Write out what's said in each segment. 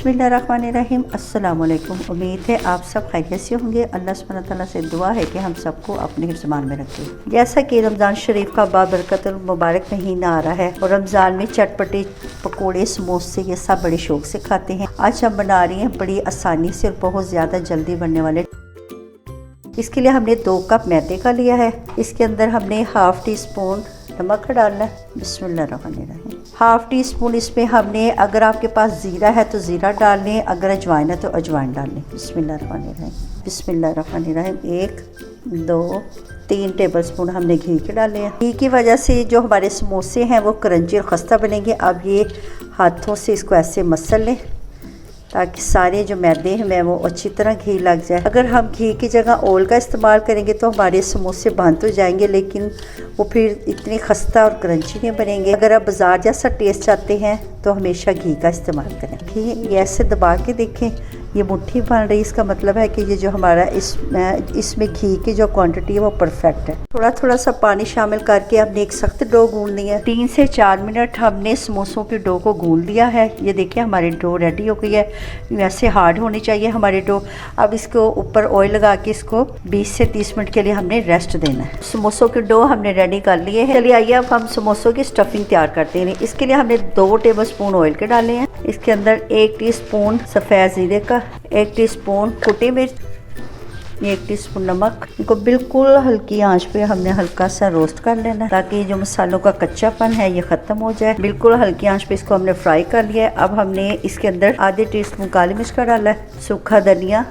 बिस्मिल्लाहिर्रहमानिर्रहीम। अस्सलाम वालेकुम। उम्मीद है आप सब खैरियत से होंगे। अल्लाह सुब्हानहू तआला से दुआ है कि हम सबको अपने हिफ्ज़-ए-मान में रखे। जैसा कि रमज़ान शरीफ का बाबरकतुल मुबारक महीना आ रहा है और रमज़ान में चटपटे पकोड़े, समोसे ये सब बड़े शौक से खाते हैं। आज हम बना रही हैं बड़ी आसानी से और बहुत ज़्यादा जल्दी बनने वाले। इसके लिए हमने 2 कप मैदे का लिया है। इसके अंदर हमने हाफ़ टी स्पून नमक डालना है। बिस्मिल्लाहिर्रहमानिर्रहीम। हाफ़ टी स्पून इसमें हमने, अगर आपके पास ज़ीरा है तो ज़ीरा डाल लें, अगर अजवाइन है तो अजवाइन डाल लें। बिस्मिल्लाहिर्रहमानिर्रहीम। 1 2 3 टेबल स्पून हमने घी के डाले हैं। घी की वजह से जो हमारे समोसे हैं वो क्रंची और खस्ता बनेंगे। अब ये हाथों से इसको ऐसे मसल लें ताकि सारे जो मैदे हैं वो अच्छी तरह घी लग जाए। अगर हम घी की जगह ऑयल का इस्तेमाल करेंगे तो हमारे समोसे बंद तो जाएंगे, लेकिन वो फिर इतनी खस्ता और क्रंची नहीं बनेंगे। अगर आप बाज़ार जैसा टेस्ट चाहते हैं तो हमेशा घी का इस्तेमाल करें। घी ये ऐसे दबा के देखें, ये मुट्ठी बन रही, इसका मतलब है कि ये जो हमारा इसमें घी की जो क्वांटिटी है वो परफेक्ट है। थोड़ा थोड़ा सा पानी शामिल करके हमने एक सख्त डो गूंदनी है। 3 से 4 मिनट हमने समोसों के डो को गूंद लिया है। ये देखिए हमारी डो रेडी हो गई है। वैसे हार्ड होनी चाहिए हमारी डो। अब इसको ऊपर ऑयल लगा के इसको 20 से 30 मिनट के लिए हमने रेस्ट देना है। समोसों के डो हमने रेडी कर लिए हैं। चलिए आइए अब हम समोसों की स्टफिंग तैयार करते हैं। इसके लिए हमने 2 टेबल स्पून ऑयल के डाले हैं। इसके अंदर 1 टीस्पून सफ़ेद ज़ीरे का, 1 टीस्पून कुटी मिर्च, 1 टीस्पून नमक। इनको बिल्कुल हल्की आंच पे हमने हल्का सा रोस्ट कर लेना है ताकि जो मसालों का कच्चापन है ये ख़त्म हो जाए। बिल्कुल हल्की आंच पे इसको हमने फ्राई कर लिया है। अब हमने इसके अंदर आधे टीस्पून काली मिर्च का डाला है, सूखा धनिया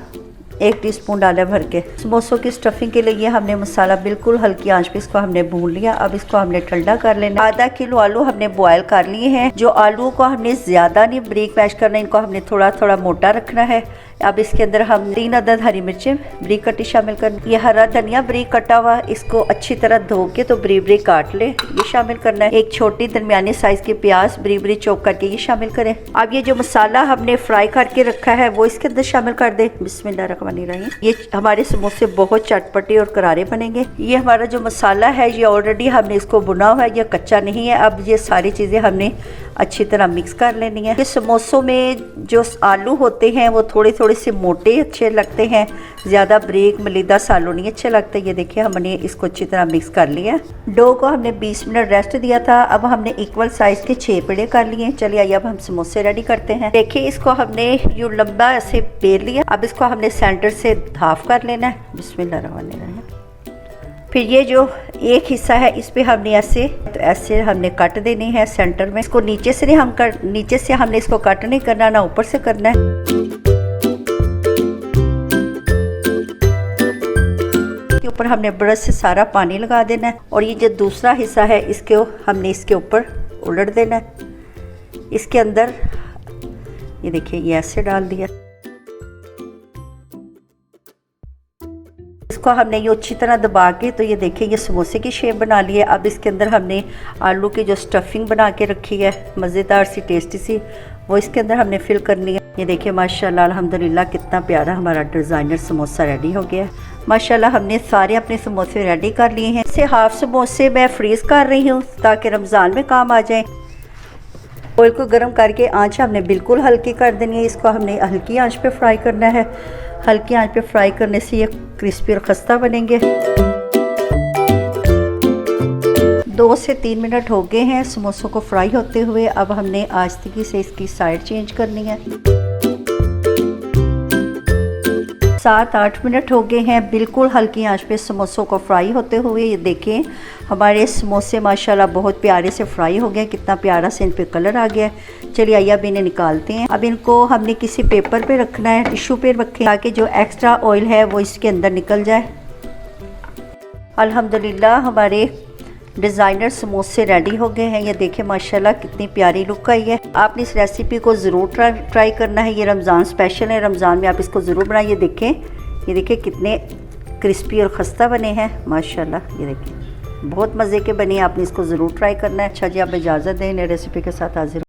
1 टीस्पून डाला भर के। समोसों की स्टफिंग के लिए हमने मसाला बिल्कुल हल्की आंच पे इसको हमने भून लिया। अब इसको हमने ठंडा कर लेना। आधा किलो आलू हमने बॉयल कर लिए हैं। जो आलू को हमने ज़्यादा नहीं ब्रीक मैश करना, इनको हमने थोड़ा थोड़ा मोटा रखना है। अब इसके अंदर हम 3 अदद हरी मिर्चें ब्रीक कटी शामिल करनी। ये हरा धनिया ब्रीक कटा हुआ, इसको अच्छी तरह धो के तो ब्रीक ब्रीक काट ले, ये शामिल करना है। 1 छोटी दरमियानी साइज की प्याज ब्रीक ब्रीक चॉप करके ये शामिल करें। अब ये जो मसाला हमने फ्राई करके रखा है वो इसके अंदर शामिल कर दे। बिस्मिल्लाहिर्रहमानिर्रहीम। ये हमारे समोसे बहुत चटपटे और करारे बनेंगे। ये हमारा जो मसाला है ये ऑलरेडी हमने इसको भुना हुआ है, ये कच्चा नहीं है। अब ये सारी चीज़ें हमने अच्छी तरह मिक्स कर लेनी है। ये समोसों में जो आलू होते हैं वो थोड़े थोड़े से मोटे अच्छे लगते हैं, ज़्यादा ब्रीक मलीदा आलू नहीं अच्छे लगते। ये देखिए हमने इसको अच्छी तरह मिक्स कर लिया। डो को हमने 20 मिनट रेस्ट दिया था। अब हमने इक्वल साइज़ के 6 पेड़े कर लिए। चलिए आइए अब हम समोसे रेडी करते हैं। देखिए इसको हमने यूँ लंबा ऐसे बेल लिया। अब इसको हमने सेंटर से हाफ कर लेना है। बिस्मिल्लाहिर्रहमानिर्रहीम। फिर ये जो एक हिस्सा है इस पे हमने ऐसे हमने कट देनी है सेंटर में। इसको नीचे से हमने इसको कट नहीं करना, ना ऊपर से करना है। इसके ऊपर हमने ब्रश से सारा पानी लगा देना है और ये जो दूसरा हिस्सा है इसको हमने इसके ऊपर उलट देना है। इसके अंदर ये देखिए ये ऐसे डाल दिया। इसको हमने ये अच्छी तरह दबा के तो ये देखिए ये समोसे की शेप बना ली है। अब इसके अंदर हमने आलू की जो स्टफिंग बना के रखी है मज़ेदार सी टेस्टी सी, वो इसके अंदर हमने फिल करनी है। ये देखिए माशाल्लाह अल्हम्दुलिल्लाह कितना प्यारा हमारा डिज़ाइनर समोसा रेडी हो गया है। माशाल्लाह हमने सारे अपने समोसे रेडी कर लिए हैं। इसे हाफ समोसे मैं फ्रीज़ कर रही हूँ ताकि रमज़ान में काम आ जाए। ऑयल को गर्म करके आंच हमने बिल्कुल हल्की कर देनी है। इसको हमने हल्की आंच पे फ्राई करना है। हल्की आंच पे फ्राई करने से ये क्रिस्पी और खस्ता बनेंगे। 2 से 3 मिनट हो गए हैं समोसों को फ्राई होते हुए। अब हमने आहिस्ते से इसकी साइड चेंज करनी है। 7-8 मिनट हो गए हैं बिल्कुल हल्की आंच पे समोसों को फ्राई होते हुए। ये देखें हमारे समोसे माशाल्लाह बहुत प्यारे से फ्राई हो गए। कितना प्यारा से इन पे कलर आ गया है। चलिए आइए अब इन्हें निकालते हैं। अब इनको हमने किसी पेपर पे रखना है, टिश्यू पे रखें ताकि जो एक्स्ट्रा ऑयल है वो इसके अंदर निकल जाए। अल्हम्दुलिल्लाह हमारे डिज़ाइनर समोसे रेडी हो गए हैं। ये देखें माशाल्लाह कितनी प्यारी लुक आई है। आपने इस रेसिपी को ज़रूर ट्राई करना है। ये रमज़ान स्पेशल है, रमज़ान में आप इसको ज़रूर बनाइए। ये देखें कितने क्रिस्पी और खस्ता बने हैं माशाल्लाह। ये देखिए बहुत मज़े के बने। आपने इसको ज़रूर ट्राई करना है। अच्छा जी, आप इजाज़त दें, नई रेसिपी के साथ हाजिर।